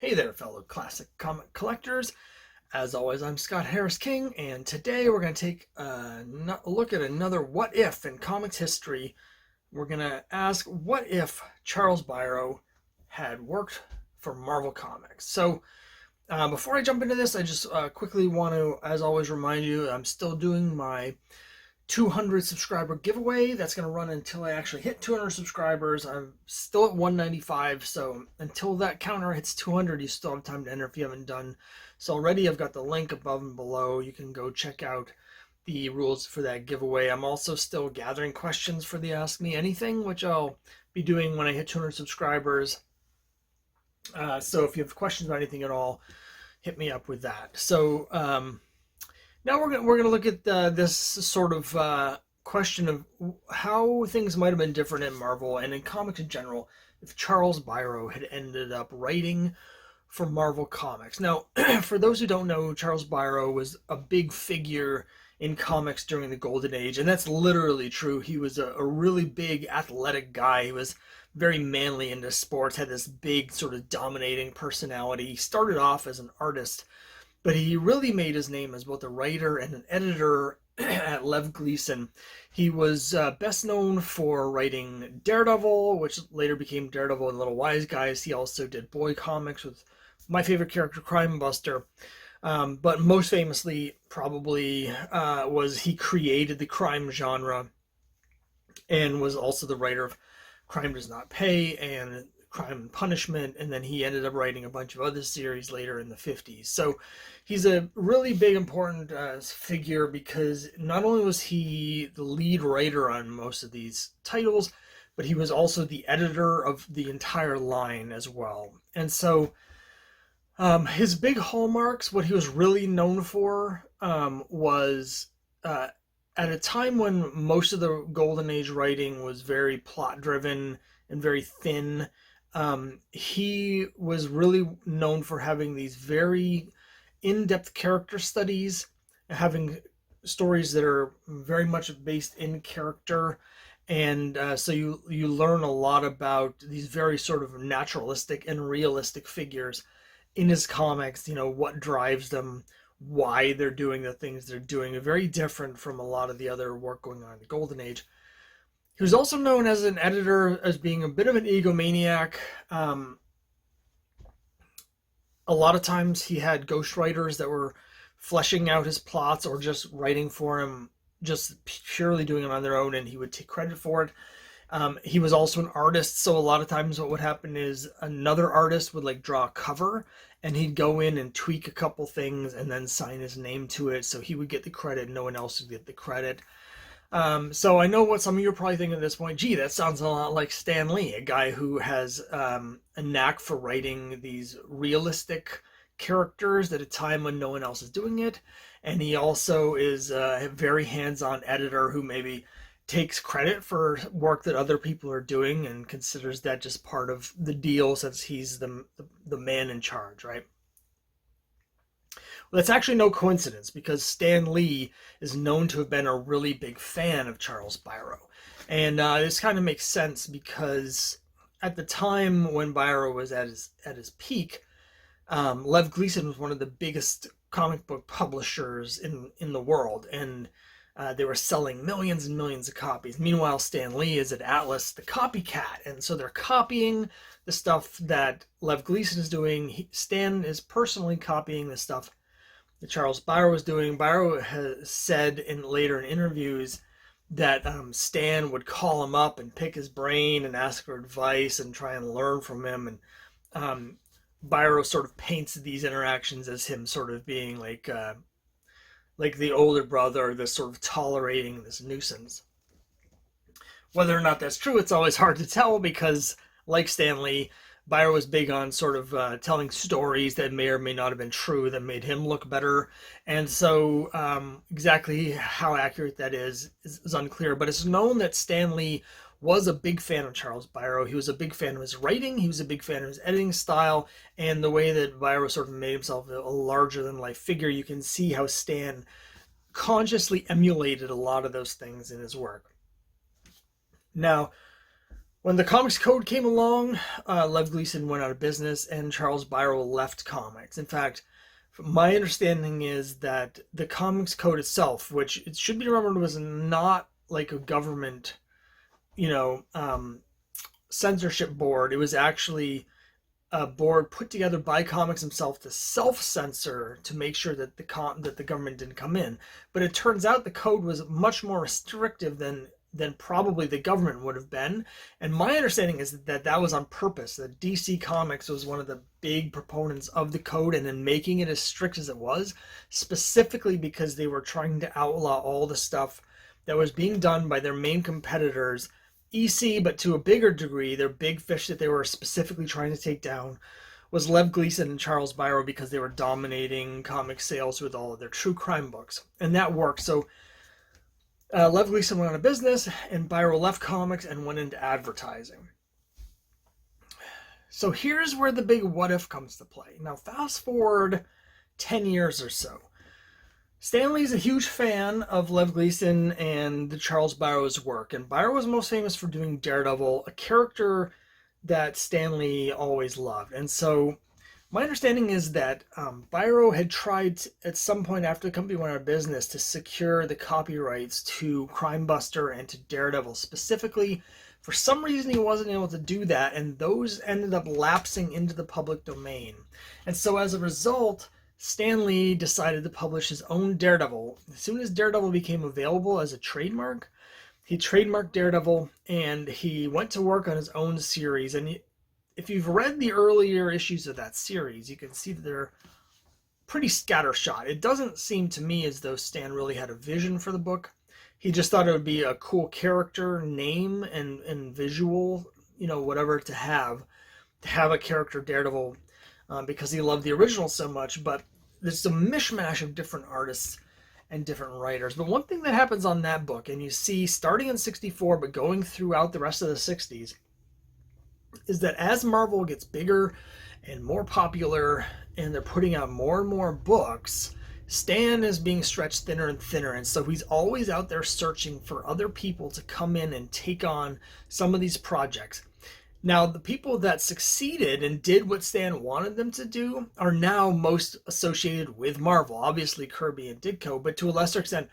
Hey there, fellow classic comic collectors. As always, I'm Scott Harris King, and today we're going to take a look at another what if in comics history. We're going to ask what if Charles Biro had worked for Marvel Comics. Before I jump into this, I just quickly want to, as always, remind you I'm still doing my 200 subscriber giveaway. That's going to run until I actually hit 200 subscribers. I'm still at 195, so until that counter hits 200, you still have time to enter if you haven't done so already. I've got the link above and below. You can go check out the rules for that giveaway. I'm also still gathering questions for the Ask Me Anything, which I'll be doing when I hit 200 subscribers. So if you have questions about anything at all, hit me up with that. Now we're gonna look at this sort of question of how things might have been different in Marvel and in comics in general if Charles Biro had ended up writing for Marvel Comics. Now, for those who don't know, Charles Biro was a big figure in comics during the Golden Age, and that's literally true. He was a really big athletic guy. He was very manly into sports, had this big sort of dominating personality. He started off as an artist, but he really made his name as both a writer and an editor at Lev Gleason. He was best known for writing Daredevil, which later became Daredevil and Little Wise Guys. He also did boy comics with my favorite character, Crime Buster. But most famously, probably, was he created the crime genre and was also the writer of Crime Does Not Pay and Crime and Punishment, and then he ended up writing a bunch of other series later in the 50s. So he's a really big, important figure because not only was he the lead writer on most of these titles, but he was also the editor of the entire line as well. And so his big hallmarks, what he was really known for, was at a time when most of the Golden Age writing was very plot driven and very thin. He was really known for having these very in-depth character studies, having stories that are very much based in character, and so you learn a lot about these very sort of naturalistic and realistic figures in his comics. You know, what drives them, why they're doing the things they're doing. Very different from a lot of the other work going on in the Golden Age. He was also known as an editor as being a bit of an egomaniac. A lot of times he had ghostwriters that were fleshing out his plots or just writing for him, just purely doing them on their own, and he would take credit for it. He was also an artist, so a lot of times what would happen is another artist would like draw a cover, and he'd go in and tweak a couple things and then sign his name to it, so he would get the credit, no one else would get the credit. So I know what some of you are probably thinking at this point. Gee, that sounds a lot like Stan Lee, a guy who has a knack for writing these realistic characters at a time when no one else is doing it. And he also is a very hands-on editor who maybe takes credit for work that other people are doing and considers that just part of the deal since he's the man in charge, right? Well, that's actually no coincidence because Stan Lee is known to have been a really big fan of Charles Biro. And this kind of makes sense because at the time when Biro was at his peak, Lev Gleason was one of the biggest comic book publishers in the world, and they were selling millions and millions of copies. Meanwhile, Stan Lee is at Atlas, the copycat, and so they're copying the stuff that Lev Gleason is doing. Stan is personally copying the stuff that Charles Biro was doing. Biro has said later in interviews that Stan would call him up and pick his brain and ask for advice and try and learn from him. And Biro sort of paints these interactions as him sort of being like the older brother, this sort of tolerating this nuisance. Whether or not that's true, it's always hard to tell because, like Stan Lee, Biro was big on sort of telling stories that may or may not have been true that made him look better. And so exactly how accurate that is unclear. But it's known that Stan Lee was a big fan of Charles Biro. He was a big fan of his writing. He was a big fan of his editing style and the way that Biro sort of made himself a larger-than-life figure. You can see how Stan consciously emulated a lot of those things in his work. Now, When the Comics Code came along, Lev Gleason went out of business and Charles Biro left comics. In fact, my understanding is that the Comics Code itself, which it should be remembered was not like a government, you know, censorship board. It was actually a board put together by comics himself to self-censor to make sure that the government didn't come in. But it turns out the code was much more restrictive than probably the government would have been. And my understanding is that that was on purpose. That DC Comics was one of the big proponents of the code and in making it as strict as it was, specifically because they were trying to outlaw all the stuff that was being done by their main competitors, EC, but to a bigger degree, their big fish that they were specifically trying to take down was Lev Gleason and Charles Biro, because they were dominating comic sales with all of their true crime books. And that worked. So Lev Gleason went out of business, and Biro left comics and went into advertising. So here's where the big what if comes to play. Now, fast forward 10 years or so. Stan Lee's a huge fan of Lev Gleason and Charles Biro's work, and Biro was most famous for doing Daredevil, a character that Stan Lee always loved. And so my understanding is that Biro had tried at some point after the company went out of business to secure the copyrights to Crime Buster and to Daredevil specifically. For some reason, he wasn't able to do that, and those ended up lapsing into the public domain. And so as a result, Stan Lee decided to publish his own Daredevil. As soon as Daredevil became available as a trademark, he trademarked Daredevil, and he went to work on his own series. And if you've read the earlier issues of that series, you can see that they're pretty scattershot. It doesn't seem to me as though Stan really had a vision for the book. He just thought it would be a cool character name and visual, whatever, to have a character Daredevil, because he loved the original so much. But there's a mishmash of different artists and different writers. But one thing that happens on that book, and you see starting in 64 but going throughout the rest of the 60s, is that as Marvel gets bigger and more popular and they're putting out more and more books, Stan is being stretched thinner and thinner, and so he's always out there searching for other people to come in and take on some of these projects. Now, the people that succeeded and did what Stan wanted them to do are now most associated with Marvel. Obviously, Kirby and Ditko, but to a lesser extent,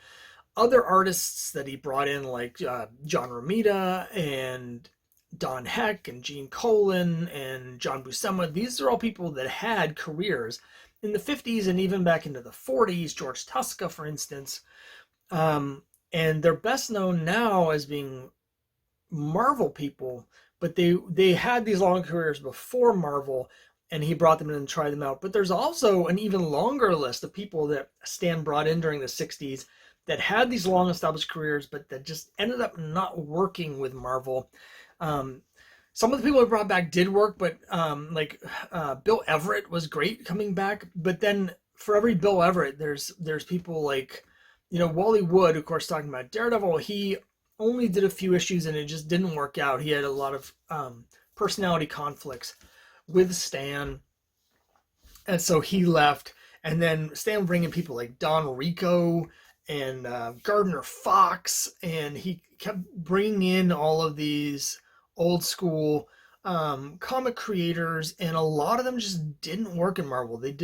other artists that he brought in, like John Romita and Don Heck and Gene Colan and John Buscema. These are all people that had careers in the 50s and even back into the 40s. George Tuska, for instance. And they're best known now as being Marvel people, but they had these long careers before Marvel, and he brought them in and tried them out. But there's also an even longer list of people that Stan brought in during the 60s that had these long established careers, but that just ended up not working with Marvel. Some of the people he brought back did work, but Bill Everett was great coming back. But then for every Bill Everett, there's people like, Wally Wood, of course, talking about Daredevil. He only did a few issues and it just didn't work out. He had a lot of personality conflicts with Stan, and so he left. And then Stan bringing people like Don Rico and Gardner Fox, and he kept bringing in all of these old school comic creators, and a lot of them just didn't work in Marvel. They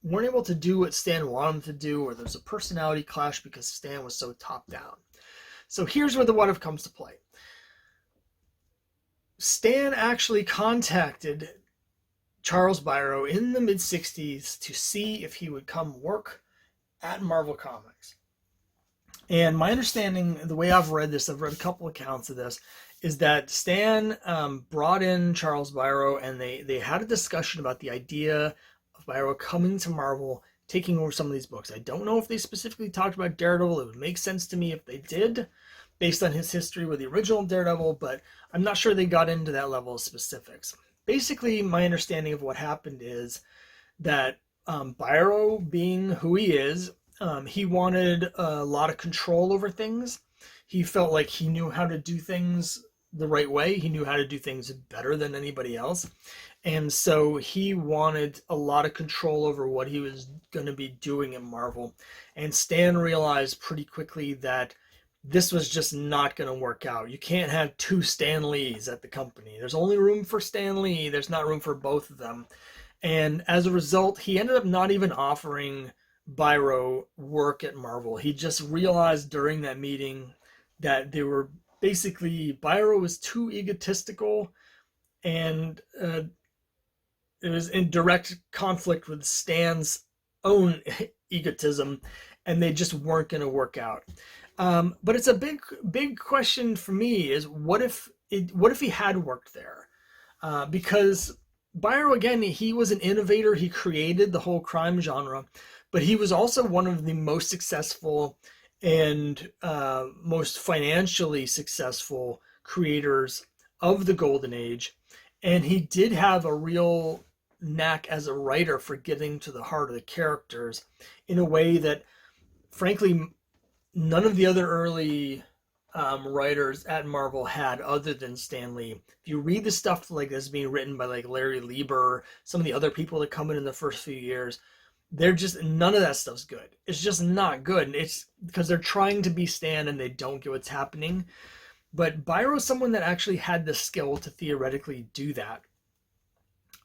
weren't able to do what Stan wanted them to do, or there's a personality clash because Stan was so top down. So here's where the what if comes to play. Stan actually contacted Charles Biro in the mid-60s to see if he would come work at Marvel Comics. And my understanding, the way I've read this, I've read a couple accounts of this, is that Stan brought in Charles Biro, and they had a discussion about the idea of Biro coming to Marvel, taking over some of these books. I don't know if they specifically talked about Daredevil. It would make sense to me if they did, based on his history with the original Daredevil, but I'm not sure they got into that level of specifics. Basically, my understanding of what happened is that Biro, being who he is, he wanted a lot of control over things. He felt like he knew how to do things the right way. He knew how to do things better than anybody else. And so he wanted a lot of control over what he was going to be doing in Marvel. And Stan realized pretty quickly that this was just not going to work out. You can't have two Stan Lees at the company. There's only room for Stan Lee. There's not room for both of them. And as a result, he ended up not even offering Biro work at Marvel. He just realized during that meeting that they were basically, Biro was too egotistical, and it was in direct conflict with Stan's own egotism, and they just weren't going to work out. But it's a big question for me: is what if he had worked there? Because Biro, again, he was an innovator. He created the whole crime genre, but he was also one of the most successful and most financially successful creators of the Golden Age. And he did have a real knack as a writer for getting to the heart of the characters in a way that, frankly, none of the other early writers at Marvel had, other than Stan Lee. If you read the stuff like that's being written by like Larry Lieber, some of the other people that come in the first few years, they're just, none of that stuff's good. It's just not good. And it's because they're trying to be Stan and they don't get what's happening. But Biro's someone that actually had the skill to theoretically do that.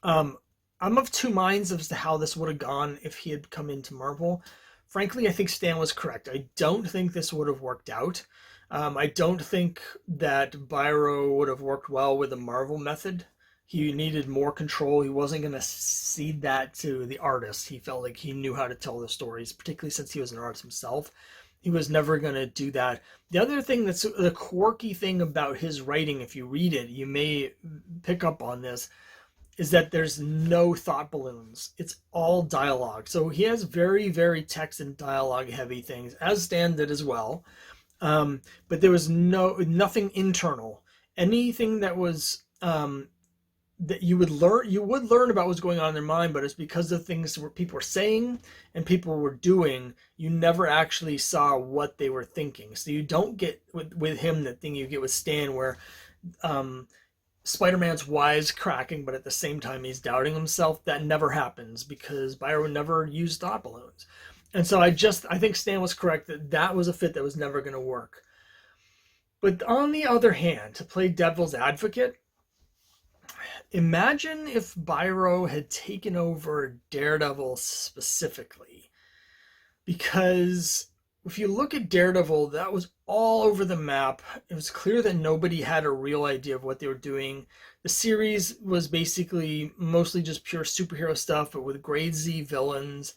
I'm of two minds as to how this would have gone if he had come into Marvel. Frankly, I think Stan was correct. I don't think this would have worked out. I don't think that Biro would have worked well with the Marvel method. He needed more control. He wasn't going to cede that to the artist. He felt like he knew how to tell the stories, particularly since he was an artist himself. He was never going to do that. The other thing that's the quirky thing about his writing, if you read it, you may pick up on this, is that there's no thought balloons. It's all dialogue. So he has very, very text and dialogue heavy things, as Stan did as well. But there was nothing internal. Anything that was that you would learn about what's going on in their mind, but it's because of things where people were saying and people were doing, you never actually saw what they were thinking. So you don't get with him the thing you get with Stan, where Spider-Man's wisecracking, but at the same time he's doubting himself. That never happens because Biro never used thought balloons. And so I think Stan was correct that was a fit that was never going to work. But on the other hand, to play devil's advocate, imagine if Biro had taken over Daredevil specifically. Because if you look at Daredevil, that was all over the map. It was clear that nobody had a real idea of what they were doing. The series was basically mostly just pure superhero stuff, but with grade Z villains.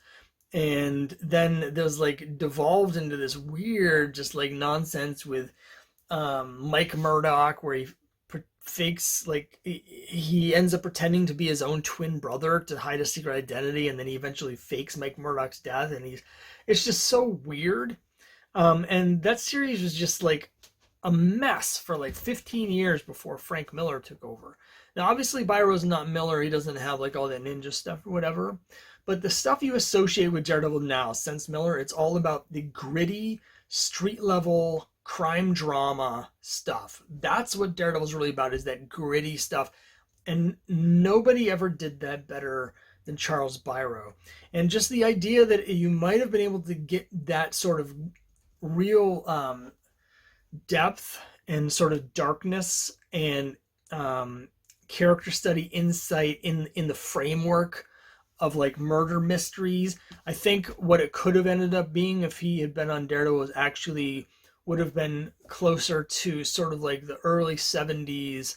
And then there's like devolved into this weird, just like nonsense with Mike Murdock, where he fakes, like he ends up pretending to be his own twin brother to hide a secret identity, and then he eventually fakes Mike Murdock's death, and it's just so weird. And that series was just like a mess for like 15 years before Frank Miller took over. Now, obviously, Biro's not Miller. He doesn't have like all that ninja stuff or whatever. But the stuff you associate with Daredevil now, since Miller, it's all about the gritty, street-level crime drama stuff. That's what Daredevil's really about, is that gritty stuff. And nobody ever did that better than Charles Biro. And just the idea that you might have been able to get that sort of real depth and sort of darkness and character study insight in the framework of like murder mysteries. I think what it could have ended up being if he had been on Daredevil was actually would have been closer to sort of like the early 70s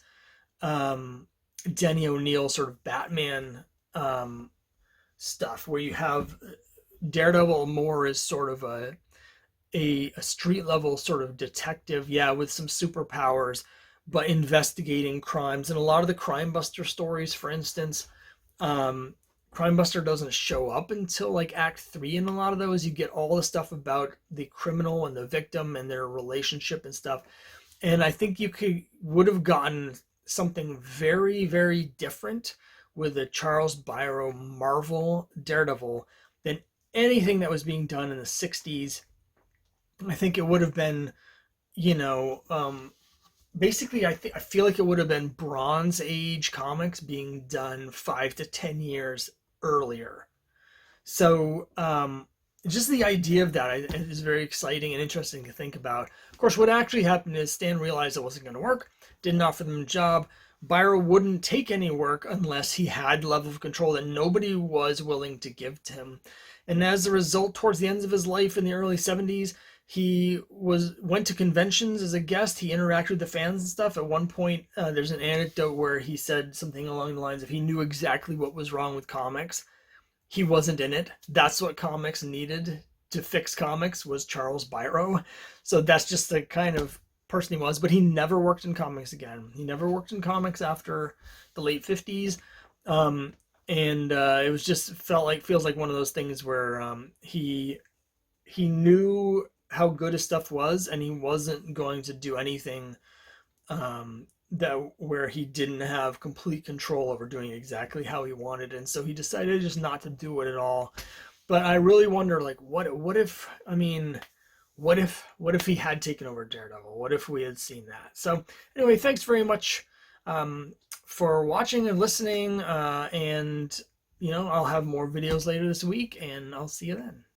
Denny O'Neil sort of Batman stuff, where you have Daredevil more as sort of a street level sort of detective, yeah, with some superpowers, but investigating crimes. And a lot of the Crime Buster stories, for instance, Crime Buster doesn't show up until like Act 3 in a lot of those. You get all the stuff about the criminal and the victim and their relationship and stuff. And I think would have gotten something very, very different with the Charles Biro Marvel Daredevil than anything that was being done in the 60s. I think it would have been, basically, I feel like it would have been Bronze Age comics being done 5 to 10 years earlier. So just the idea of that is very exciting and interesting to think about. Of course, what actually happened is Stan realized it wasn't going to work, didn't offer them a job. Biro wouldn't take any work unless he had the level of control that nobody was willing to give to him. And as a result, towards the end of his life in the early 70s, he went to conventions as a guest. He interacted with the fans and stuff. At one point, there's an anecdote where he said something along the lines of he knew exactly what was wrong with comics. He wasn't in it. That's what comics needed to fix comics, was Charles Biro. So that's just the kind of person he was. But he never worked in comics again. He never worked in comics after the late 50s. And it was just feels like one of those things where he knew how good his stuff was, and he wasn't going to do anything that where he didn't have complete control over doing exactly how he wanted, and so he decided just not to do it at all. But I really wonder, like, what if he had taken over Daredevil? What if we had seen that? So anyway, thanks very much for watching and listening, and I'll have more videos later this week, and I'll see you then.